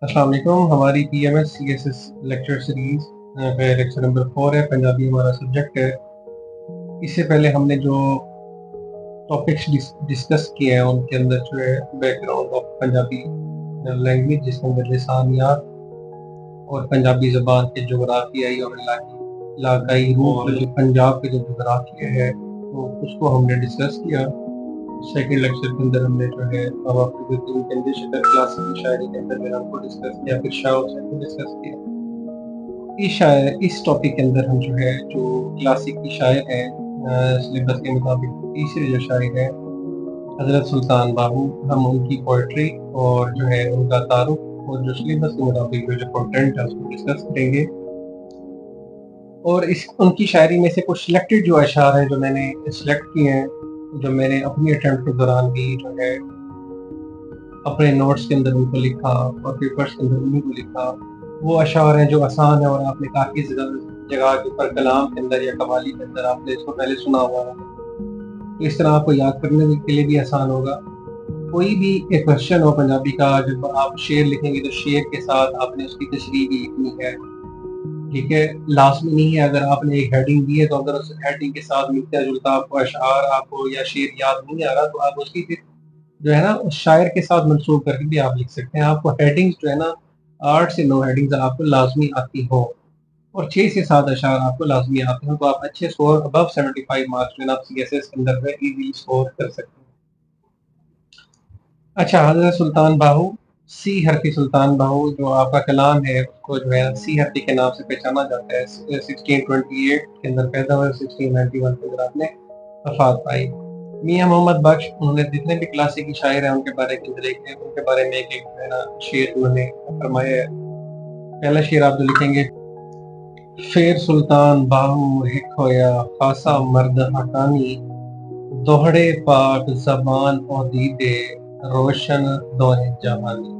السلام علیکم. ہماری P M S C S S lecture series lecture number 4 ہے. پنجابی ہمارا سبجیکٹ ہے. اس سے پہلے ہم نے جو ٹاپکس ڈسکس کیے ہیں ان کے اندر جو ہے back ground of Punjabi language, جس کے اندر لسانیات اور پنجابی زبان کے جغرافیائی اور علاقائی روح، جو پنجاب کے جو جغرافیہ ہے تو اس کو ہم نے ڈسکس کیا. سیکنڈ لیکچر کے اندر ہم نے جو ہے کلاسیکی شاعری کے اندر ہم کو ڈسکس کیا، پھر شاہ حسین کو ڈسکس کیا. اس ٹاپک کے اندر ہم جو ہے جو کلاسیکی شاعر ہیں سلیبس کے مطابق تیسرے جو شاعر ہیں حضرت سلطان باہو، ہم ان کی پوئٹری اور جو ہے ان کا تعارف اور جو سلیبس کے مطابق جو کنٹینٹ ہے اس کو ڈسکس کریں گے. اور ان کی شاعری میں سے کچھ سلیکٹڈ جو اشعار ہیں جو میں نے سلیکٹ کیے ہیں، جو میں نے اپنی اٹیمپٹ کے دوران بھی جو ہے اپنے نوٹس کے اندر ان کو لکھا اور پیپرز کے اندر انہیں کو لکھا، وہ اشعار ہیں جو آسان ہیں اور آپ نے کافی جگہ کے اوپر کلام کے اندر یا قوالی کے اندر آپ نے اس کو پہلے سنا ہوا ہوگا. اس طرح آپ کو یاد کرنے کے لیے بھی آسان ہوگا. کوئی بھی ایک کوشچن ہو پنجابی کا، جب آپ شعر لکھیں گے تو شعر کے ساتھ آپ نے اس کی تشریح بھی لکھنی ہے. ٹھیک ہے، لازمی نہیں ہے اگر آپ نے ایک ہیڈنگ دی ہے تو اگر اس ہیڈنگ کے ساتھ ملتا جلتا آپ کو اشعار آپ کو یا شعر یاد نہیں آ رہا تو آپ اس کی پھر جو ہے نا اس شاعر کے ساتھ منسوخ کر کے بھی آپ لکھ سکتے ہیں. آپ کو ہیڈنگز جو ہے نا 8 سے 9 ہیڈنگز آپ کو لازمی آتی ہو اور 6 سے 7 اشعار آپ کو لازمی آتے ہوں، تو آپ اچھے سکور ابو 75 مارکس جو ہے نا آپ سی ایس ایس کے اندر ایزیلی سکور کر سکتے ہیں. اچھا، حضرت سلطان باہو، سی حرفی سلطان باہو جو آپ کا کلام ہے اس کو جو ہے سی حرفی کے نام سے پہچانا جاتا ہے. 1628 کے اندر پیدا ہوئے، 1691 کے اندر آپ نے وفات پائی. میاں محمد بخش، انہوں نے جتنے بھی کلاسیکی شاعر ہیں ان کے بارے میں ایک جو ہے نا شعر انہوں نے فرمایا ہے. پہلا شعر آپ جو لکھیں گے: فیر سلطان باہو ہک ہویا خاصا مرد حقانی، دوہڑے پاک زبان اور دیدے روشن دوہیں جہانی.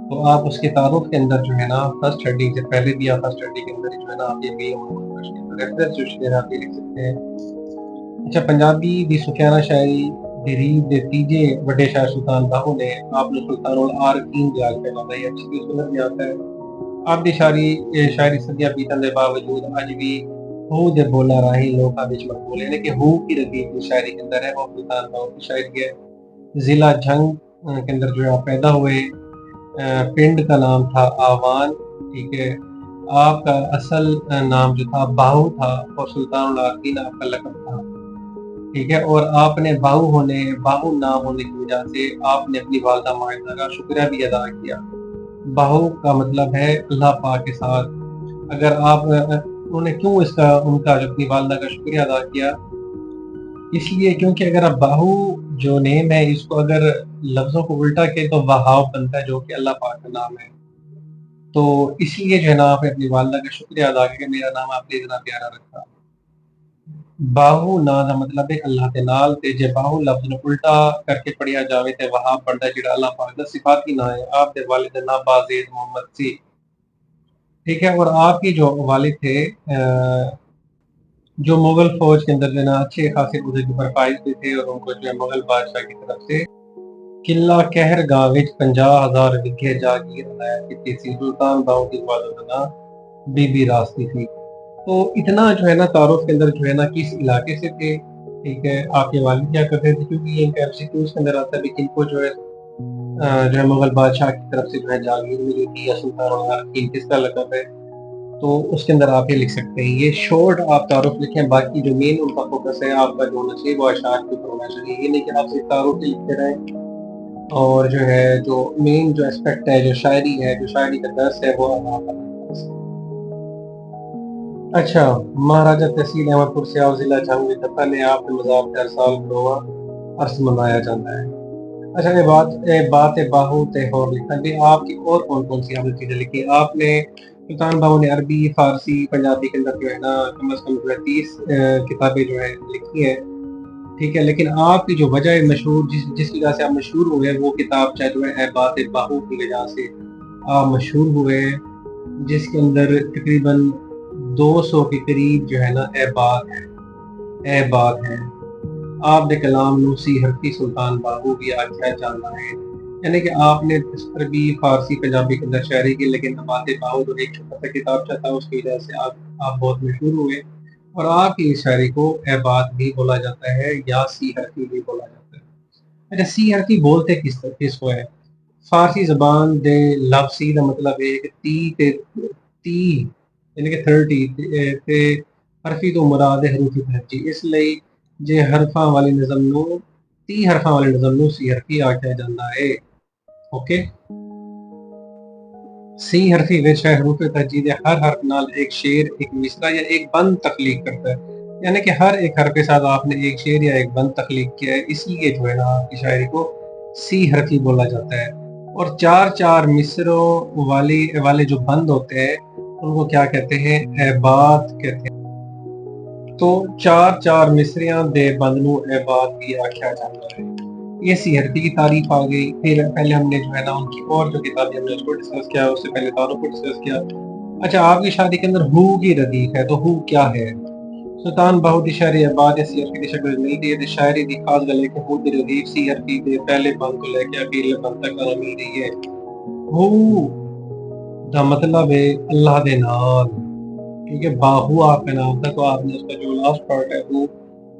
تو آپ اس کے تعارف کے اندر جو ہے نا فرسٹ ہیڈنگ سے پہلے بھی آپ فرسٹ ہیڈنگ کے اندر جو ہے نا آپ یہ بھی ریفرنس جو شعر آپ یہ لکھ سکتے ہیں. اچھا، پنجابی دی سفیانہ شاعری دی ریت دے تیجے وڈے شاہ سلطان باہو نے آپ نے سلطان العارفین دیال پہ بابا یہ اچھی سنت میں آتا ہے. آپ دی شاعری صدیاں بیتن دے باوجود آج بھی ہو دے بولا راہی لوکا بچ مقبول، یعنی کہ ہو کی ردیف کی شاعری کے اندر ہے اور سلطان باہو کی شاعری ہے. ضلع جھنگ کے اندر جو آپ پیدا ہوئے، پنڈ کا نام تھا آوان. ٹھیک ہے، آپ کا اصل نام جو تھا باہو تھا اور سلطان العارفین آپ کا لقب تھا. ٹھیک ہے، اور آپ نے باہو نام ہونے کی وجہ سے آپ نے اپنی والدہ ماجدہ کا شکریہ بھی ادا کیا. باہو کا مطلب ہے اللہ پاک کے ساتھ. اگر آپ انہوں نے کیوں ان کا جو اپنی والدہ کا شکریہ ادا کیا، اس لیے کیونکہ اگر آپ باہو جو نیم ہے اس کو اگر لفظوں کو الٹا کے تو وہاب بنتا ہے جو کہ اللہ پاک کا نام ہے. تو اس لیے جو ہے نا آپ نے اپنی والدہ کا شکریہ ادا کیا کہ میرا نام آپ نے اتنا پیارا رکھا. باہو نا دا مطلب ہے اللہ کے نال تے جے باہو لفظ نو الٹا کر کے پڑھیا جاوے تے وہاب بنتا ہے جڑا اللہ پاک دا صفاتی نام ہے. آپ دے والد دا نام بازید محمد سی. ٹھیک ہے، اور آپ کی جو والد تھے جو مغل فوج کے اندر جو ہے نا اچھے خاصے عہدے کے اوپر فائز بھی تھے اور ان کو جو ہے مغل بادشاہ کی طرف سے قلعہ کہر گاہ وچ 50,000 وگھے جاگیر عنایت کی تھی. سلطان باہو کی والدہ کا نام بی بی راستی تھی. تو اتنا جو ہے نا تعارف کے اندر جو ہے نا کس علاقے سے تھے. ٹھیک ہے، آپ کے والد کیا کرتے تھے، کیونکہ یہ ایک MCQs کے اندر آتا ہے لیکن کو جو ہے مغل بادشاہ کی طرف سے جو ہے جاگیر ملی تھی یا سلطان العارفین کس کا لقب ہے، تو اس کے اندر آپ یہ لکھ سکتے ہیں. یہ شورٹ آپ تعارف لکھیں، باقی جو مین ان کا فوکس ہے آپ کا جو ہونا چاہیے وہ اشعار کے اوپر ہونا چاہیے. یہ نہیں کہ آپ صرف تعارف لکھتے رہیں اور جو ہے جو مین جو اسپیکٹ ہے جو شاعری ہے جو شاعری کا درس ہے وہ آپ کا. اچھا، مہاراجہ تحصیل احمد پور سے ضلع جھنگ دفن ہے آپ کے مزار پہ ہر سال گروہ عرص منایا جاتا ہے. اچھا، یہ بات باہو تے اور لکھا بھی آپ کی اور کون سی آپ نے چیزیں لکھی. آپ نے سلطان باہو نے عربی، فارسی، پنجابی کے اندر جو ہے نا کم از کم 30 کتابیں جو ہے لکھی ہیں. ٹھیک ہے، لیکن آپ کی جو وجہ مشہور جس وجہ سے آپ مشہور ہوئے وہ کتاب چاہے جو ہے بات باہو کی وجہ سے آپ مشہور ہوئے، جس کے اندر تقریباً 200 کے قریب جو ہے نا اے بات ہے. آپ دے کلام نو سی حرفی سلطان باہو بھی آکھیا جاندا ہے. یعنی کہ آپ نے اس پر بھی فارسی پنجابی کے اندر شاعری کی، لیکن نبات باہو جو ایک چھوٹا سا کتابچہ تھا اس کی وجہ سے آپ بہت مشہور ہوئے، اور آپ کی اس شاعری کو عباد بھی بولا جاتا ہے یا سی حرفی بھی بولا جاتا ہے۔ اچھا، سی حرفی بولتے کس کو ہے؟ فارسی زبان دے لفظ سی کا مطلب ہے کہ تی یعنی کہ 30 تے حرفی تو مراد ہے حروف تہجی، اس لیے جے حرفاں والی نظم نو 30 حرفاں والی نظم نو سی حرفی آکھیا جاندا ہے۔ اوکے، سی حرفی وچ ہے حروف تہجی دے ہر حرف نال ایک شعر، ایک مصرع یا ایک بند تخلیق کرتا ہے، یعنی کہ ہر ایک حرف کے ساتھ آپ نے ایک شعر یا ایک بند تخلیق کیا ہے، اس لیے جو ہے نا آپ کی شاعری کو سی حرفی بولا جاتا ہے۔ اور چار چار مصروں والے جو بند ہوتے ہیں ان کو کیا کہتے ہیں؟ عباد کہتے ہیں۔ تو چار چار مصریاں دے بند نو عباد بھی آکھیا جاتا ہے۔ یہ سی حرفی کی تعریف آ گئی۔ پھر پہلے ہم نے جو ہے نا ان کی اور جو کتابیں ہم نے اس کو ڈسکس کیا، اس سے پہلے تعارف کو ڈسکس کیا۔ اچھا، آپ کی شادی کے اندر ہو کی ردیف ہے، تو ہو کیا ہے؟ سلطان باہو دی شاعری عباد یا سی حرفی دی شکل نہیں دی، دی شاعری دی خاص گل ہے کہ ہو دی ردیف سی حرفی دے پہلے بند کو لے کے اخیرلے بند تک مل رہی ہے۔ ہو دا مطلب ہے اللہ دے نال، کیونکہ باہو آپ کا نام تھا تو آپ نے اس کا جو لاسٹ پارٹ ہے وہ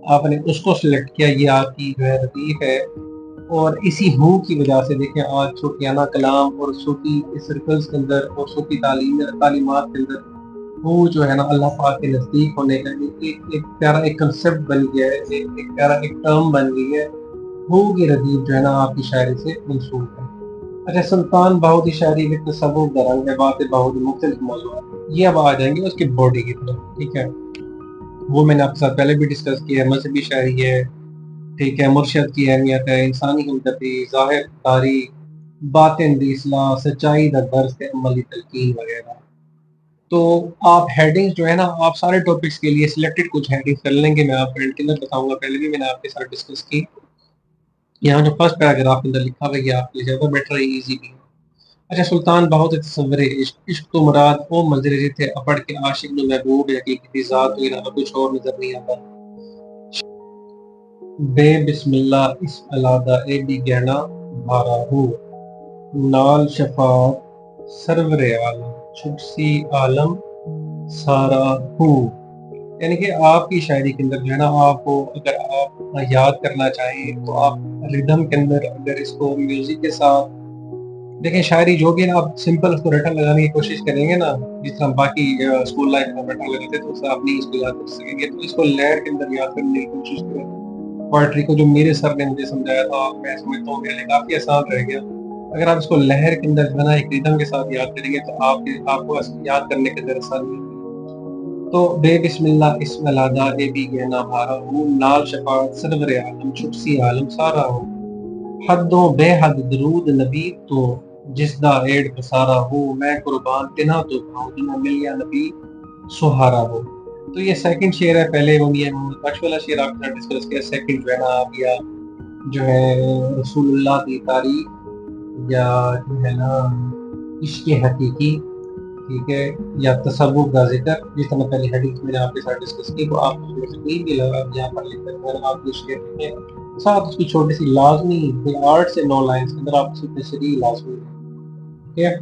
آپ نے اس کو سلیکٹ کیا، یہ آپ کی جو ہے ردیف ہے۔ اور اسی ہو کی وجہ سے دیکھیں آج صوفیانہ کلام اور صوفی سرکلز کے اندر اور صوفی تعلیمات کے اندر وہ جو ہے نا اللہ پاک کے نزدیک ہونے کا ایک پیارا ایک کنسپٹ بن گیا ہے، ایک پیارا ایک ٹرم بن گئی ہے۔ ہو کی ردیف جو ہے نا آپ کی شاعری سے منسوب ہے۔ اچھا، سلطان باہو دی شاعری میں تصوف درنگ ہے، بات باہو دی مختلف موضوعات، یہ اب آ جائیں گے اس کی باڈی کی طرف، ٹھیک ہے؟ وہ میں نے آپ کے ساتھ پہلے بھی ڈسکس کیا ہے، مذہبی شاعری ہے، ٹھیک ہے، مرشد کی اہمیت ہے، انسانی ہمدردی، ظاہر داری، باطن دی اصلاح، سچائی دا درس تے عملی تلقین وغیرہ۔ تو آپ ہیڈنگز جو ہے نا آپ سارے ٹاپکس کے لیے سلیکٹڈ کچھ ہیڈنگز کر لیں گے، میں آپ کو اینڈ کے اندر بتاؤں گا، پہلے بھی میں نے آپ کے ساتھ ڈسکس کی۔ یہاں جو فرسٹ پیراگراف کے اندر لکھا ہوا ہے یہ آپ کے لیے زیادہ بیٹر ہے، ایزی بھی ہے۔ اچھا، سلطان بہت تصور عشق، عشق تو مراد او منظر جتھے اپڑ کے عاشق نو محبوب حقیقی دی ذات تو علاوہ کچھ اور نظر نہیں آتا۔ بے بسم اللہ اس علادہ اے بھی گہنا بھارا ہو، نال شفاعت سرور عالم چھٹسی عالم سارا ہو۔ یعنی کہ آپ کی شاعری کے اندر جو ہے نا آپ کو اگر آپ یاد کرنا چاہیں تو آپ ردم کے اندر اگر اس کو میوزک کے ساتھ دیکھیں، شاعری جو بھی ہے نا آپ سمپل اس کو رٹن لگانے کی کوشش کریں گے نا، جس طرح باقی اسکول لائف میں رٹن لگاتے تو اس سے آپ نہیں اس کو یاد کر سکیں گے، تو اس کو لہر کے اندر یاد کرنے کی کوشش کریں۔ پوئٹری کو جو میرے سر نے مجھے سمجھایا تھا میں سمجھتا ہوں میرے لیے کافی آسان رہ گیا۔ اگر آپ اس کو لہر کے اندر جو ہے نا ایک ریدم کے ساتھ یاد کریں گے تو آپ کو یاد کرنے کے اندر آسانی ہوگی۔ تو بے بسم اللہ اسم الادہ اے بھی گہنا بھارا ہو، نال شفاعت سرور عالم چھٹسی عالم سارا ہو، حدوں بے حد درود نبی تو جس دا ایڈ پسارا ہو، میں قربان تنہا تو پاؤں جنہاں ملیا نبی سہارا ہو۔ تو یہ سیکنڈ شعر ہے، پہلے وہ میاں محمد بخش والا شعر آپ نے ڈسکس کیا، سیکنڈ جو ہے نا آپ یا جو ہے رسول اللہ کی تعریف یا جو ہے نا عشق حقیقی، ٹھیک ہے، یا تصوف کا ذکر، جس طرح پہلے حدیث میں نے آپ کے ساتھ ڈسکس کی، تو آپ اس میں سے کوئی بھی لگا یہاں پر لکھ کر آپ یہ شعر لکھیں، ساتھ اس کی چھوٹی سی لازمی 8 سے 9 لائنز کے اندر آپ اس کی تشریح لازمی ہے، ٹھیک ہے؟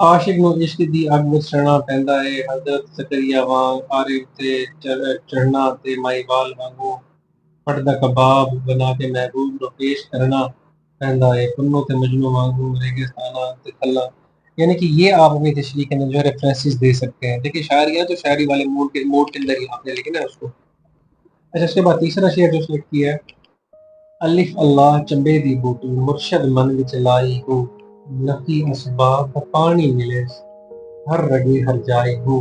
عاشق نو عشق دی اگ وچ چڑھنا پیندا ہے، حضرت زکریا وانگ آرے تے چڑھنا تے مائی وال وانگو پڑدا کباب بنا کے محبوب نو پیش کرنا پیندا ہے، پنو تے مجنو وانگو ریگستاناں تے تھلا۔ یعنی کہ یہ آپ اپنی تشریح کے اندر جو ہے ریفرنسز دے سکتے ہیں۔ دیکھیں شاعری ہے تو شاعری والے موڈ کے اندر ہی آپ نے لکھنا ہے اس کو۔ اچھا، اس کے بعد تیسرا شعر جو سلیکٹ کیا ہے، الف اللہ چمبے دی بوٹی مرشد من وچ لائی ہو، نفی اسباب دا پانی ملے ہر رگے ہر جائی ہو،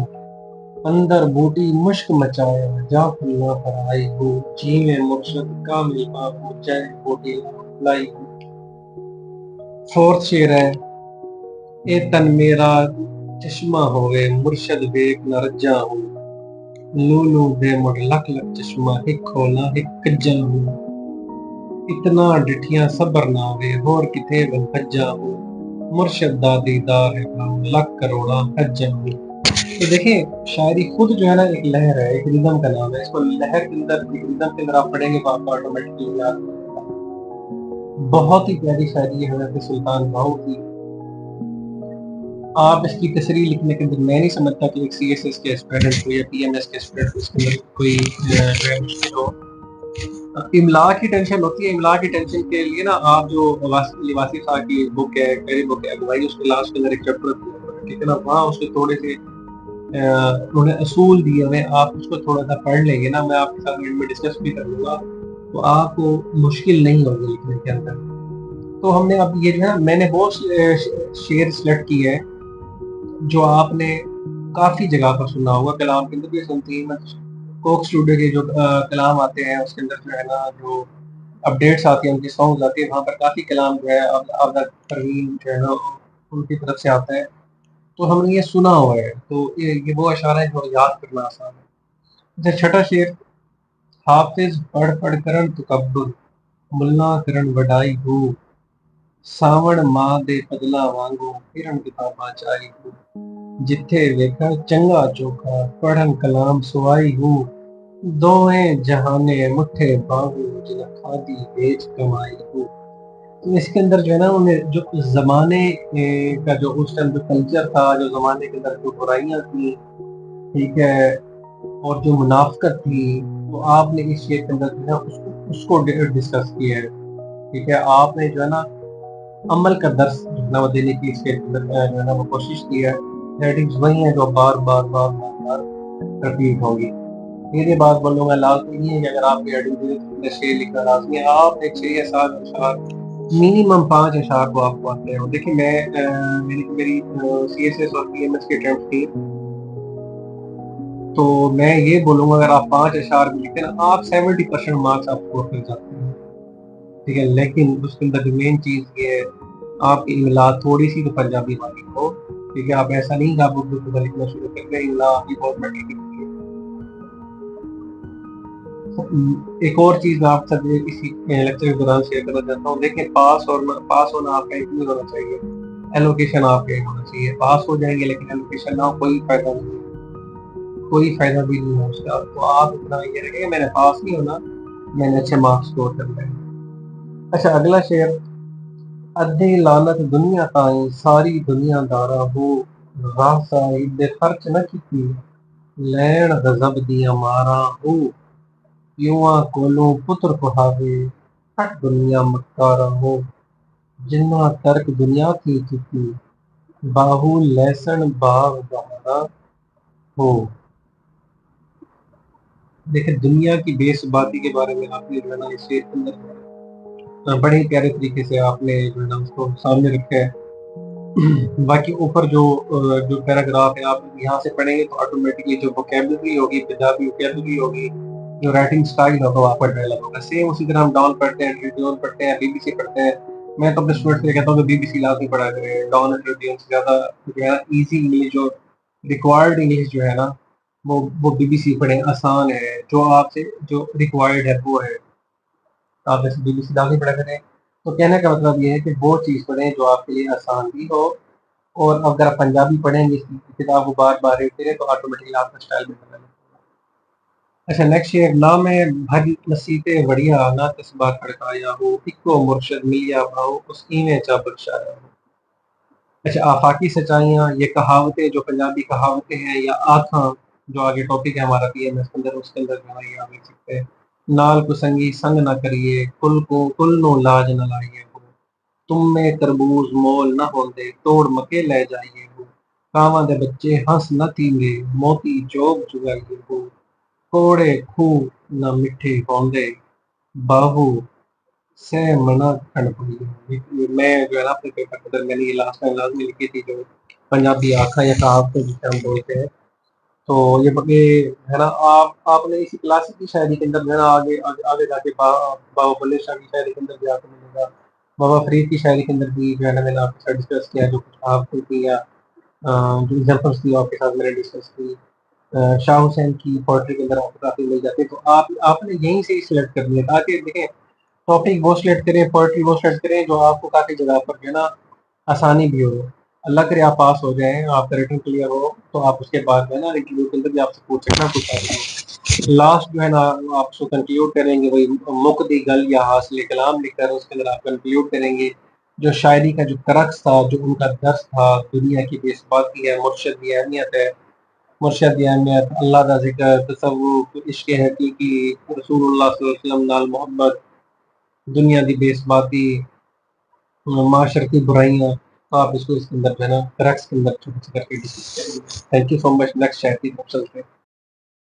اندر بوٹی مشک مچایا جا پھلنا پر آئی ہو، جیویں مرشد کامل بابو جے بوٹی لائی ہو۔ فورتھ شعر ہے، اے تن میرا چشمہ ہوئے مرشد ویک نہ رجا ہو، لولو دے مڑ لکھ لکھ چشمہ ہک کھولا ہک کجا ہو، اتنا ڈٹھیاں صبر نہ ہوئے ہور کتے ون بھجا ہو، مرشد دا دیدار ہے بھاؤ لاکھ کروڑا حجا ہو۔ تو دیکھیں شاعری خود جو ہے نا ایک لہر ہے، ایک ردم کا نام ہے، اس کو لہر کے اندر ایک ردم کے اندر آپ پڑھیں گے تو آپ کو آٹومیٹکلی یاد بہت ہی پیاری شاعری ہے حضرت سلطان باہو کی. آپ اس کی تصریح لکھنے کے اندر میں نہیں سمجھتا کہ ایک سی ایس ایس کے اسٹوڈنٹ کو یا پی ایم ایس کے اسٹوڈنٹ کو اس کے اندر کوئی جو ہے مشکل ہو. املا کی ٹینشن ہوتی ہے. املا کی ٹینشن کے لیے نا آپ جو واصف صاحب کی بک ہے پہلی بک ہے اگوائی اس کے لاسٹ کے اندر ایک چیپٹر ٹھیک ہے نا, وہاں اس کے تھوڑے سے انہوں نے اصول دیے ہوئے, آپ اس کو تھوڑا سا پڑھ لیں گے نا, میں آپ کے ساتھ میں ڈسکس بھی کر لوں گا, تو آپ کو مشکل نہیں ہوگی لکھنے کے اندر. تو ہم نے اب یہ جو ہے میں نے بہت شعر سلیکٹ کی ہے جو آپ نے کافی جگہ پر سنا ہوگا, کلام کے اندر بھی سنتی ہیں. کوک اسٹوڈیو کے جو کلام آتے ہیں اس کے اندر جو ہے نا جو اپڈیٹس آتی ہیں ان کی سانگز آتی ہیں, وہاں پر کافی کلام جو ہے آبدہ پروین جو ہے نا ان کی طرف سے آتا ہے, تو ہم نے یہ سنا ہوا ہے. تو یہ وہ اشعار ہے جو یاد کرنا آسان ہے. جیسے چھٹا شعر, حافظ پڑھ پڑھ کرن تکبر ملا کرن وڈائی ہو, ساوڑ ماں دے بدلا وانگو پھرن کتاباں چائی ہو, جتھے ویکھا چنگا چوکھا پڑھن کلام سوائی ہو, دوہیں جہانے مٹھے باہو جن کھادی بیچ کمائی ہو. تو اس کے اندر جو ہے نا انہیں جو زمانے کا جو اس ٹائم جو کلچر تھا, جو زمانے کے اندر جو برائیاں تھیں ٹھیک ہے, اور جو منافقت تھی, تو آپ نے اس شعر کے اندر جو ہے اس کو ڈسکس کیا ہے. ٹھیک ہے, آپ نے جو ہے نا عمل کا درس جو ہے نا وہ دینے کی اس کے اندر جو ہے نا وہ کوشش کی ہے. ریٹنگز وہی ہیں جو بار بار بار بار بار رپیٹ ہوگی. میری بات بولوں گا لازمی نہیں ہے کہ اگر آپ کی ایڈنگ شعر لکھنا لازمی ہے. آپ ایک 6 یا 7 اشعار منیمم 5 اشعار کو آپ کو آتے ہیں. دیکھیں میں میری سی ایس ایس اور پی ایم ایس کی اٹیمپٹ تھی, تو میں یہ بولوں گا اگر آپ 5 اشعار بھی لکھتے ہیں نا آپ 70% مارکس آپ اسکور کر جاتے ہیں. ٹھیک ہے, لیکن اس کے اندر جو مین چیز یہ ہے آپ کی املا تھوڑی سی تو پنجابی والی ہو. ٹھیک ہے, آپ ایسا نہیں کہ آپ اردو کو لکھنا شروع کر دیں, املا آپ کی بہت بڑی لکھتی ہے. ایک اور چیز میں آپ سے اسی لیکچر کے دوران شیئر کرنا چاہتا ہوں. دیکھیں پاس ہونا آپ کا ایک نہیں ہونا چاہیے, ایلوکیشن آپ کا ہونا چاہیے. پاس ہو جائیں گے لیکن ایلوکیشن نہ ہو کوئی فائدہ نہیں, کوئی فائدہ بھی نہیں ہے اس کا. تو آپ اتنا یہ رکھیں کہ میں نے پاس نہیں ہونا, میں نے اچھے مارکس اسکور کرنا ہے. اچھا اگلا شعر, ادھی لعنت دنیا تائیں ساری دنیا دارا ہو, راہ صاحب خرچ نہ کیتی لین غضب دیاں مارا ہو, یواں کولوں پتر پڑھاوے ہٹ دنیا مکارا ہو, جنہ ترک دنیا کی کیتی باہو لہسن باغ بہارا ہو. دیکھیں دنیا کی بے ثباتی کے بارے میں آپ نے جو ہے نا اس شعر کے اندر بڑے پیارے طریقے سے آپ نے جو ہے نا اس کو سامنے رکھا ہے. باقی اوپر جو پیراگراف ہے آپ یہاں سے پڑھیں گے تو آٹومیٹکلی جو ووکیبلری ہوگی, پنجابی ووکیبلری ہوگی, جو رائٹنگ سٹائل ہوگا وہ آپ کا ڈیولپ ہوگا. سیم اسی طرح ہم ڈان پڑھتے ہیں, ٹریبیون پڑھتے ہیں, بی بی سی پڑھتے ہیں. میں تو اپنے اسٹوڈنٹ سے کہتا ہوں کہ بی بی سی لازمی پڑھا کریں. ڈان اور ٹریبیون سے زیادہ جو ہے نا ایزی انگلش جو ریکوائرڈ انگلش جو ہے نا وہ بی بی سی پڑھیں, آسان ہے. جو آپ سے جو ریکوائرڈ ہے وہ ہے, آپ جیسے بی بی سی لازمی پڑھا کریں. تو کہنے کا مطلب یہ ہے کہ وہ چیز پڑھیں جو آپ کے لیے آسان بھی ہو, اور اگر آپ پنجابی پڑھیں گے اس کتاب کو بار بار ریڈ کریں تو آٹومیٹکلی آپ کا اسٹائل بھی بدلے گا. اچھا نیکسٹ یہ, نہ میں بھر نصیبے وڑیا نہ تسبہ کھڑکایا ہو, اکو مرشد ملیا بھاؤ اس ایویں چا بخشایا ہو. اچھا آفاقی سچائیاں, یہ کہاوتیں جو پنجابی کہاوتیں ہیں یا آتھاں جو آگے ٹاپک ہے ہمارا پی ایم ایس کے اندر, اس کے اندر جو ہے یہ آپ لکھ سکتے ہیں. نال کو سنگی سنگ نہ کریے, کل نو لاج نہ لائیے ہو, تم میں تربوز مول نہ ہوندے توڑ مکے لے جائیے ہو, کاواں دے بچے ہنس نہ تھیندے موتی چوگ چگائیے ہو, کوڑے خوہ نہ مٹھے ہوندے باہو سے منا کھڑ پائیے. میں جو ہے نا اپنے پیپر کے اندر میں نے یہ لاسٹ ٹائم لازمی لکھی تھی جو پنجابی آکھاں یا کہاوتیں جسے ہم بولتے ہیں. تو یہ ہے نا آپ نے اسی کلاسک کی شاعری کے اندر جو ہے نا آگے جا کے بابا بلے شاہ کی شاعری کے اندر بھی آپ کو ملے گا. بابا فرید کی شاعری کے اندر بھی جو ہے نا میں نے آپ کے ساتھ ڈسکس کیا, جو کچھ کہاوتیں تھی یا جو ایگزامپلس تھی آپ کے ساتھ میں نے ڈسکس کی. شاہ حسین کی پوئٹری کے اندر آپ کو کافی مل جاتی ہے. تو آپ نے یہیں سے ہی سلیکٹ کرنی ہے تاکہ دیکھیں ٹاپک وہ سلیکٹ کریں, پوئٹری وہ سلیکٹ کریں جو آپ کو کافی جگہ پر جو ہے نا آسانی بھی ہو. اللہ کرے آپ پاس ہو جائیں, آپ کا ریٹن کلیئر ہو, تو آپ اس کے بعد جو ہے نا انٹرویو کے اندر بھی آپ سے پوچھ سکنا کچھ لاسٹ جو ہے نا آپ اس کو کنکلیوڈ کریں گے، وہی مقدی گل یا حاصل کلام لکھ کر اس کے اندر آپ کنکلیوڈ کریں گے جو شاعری کا جو کرکس تھا، جو ان کا درس تھا، دنیا کی بے ثباتی ہے، مرشد کی اہمیت ہے، مرشد کی اہمیت، اللہ کا ذکر، تصوف، عشق حقیقی، رسول اللہ صلی اللہ علیہ وسلم نال محبت، دنیا کی بے ثباتی، معاشرتی برائیاں، آپ اس کو اس کے اندر جو ہے نا کرکس کے اندر چھوٹے سے کر کے ڈسکس کریں گے۔ Thank you so much, next شاعری کی طرف چلتے ہیں۔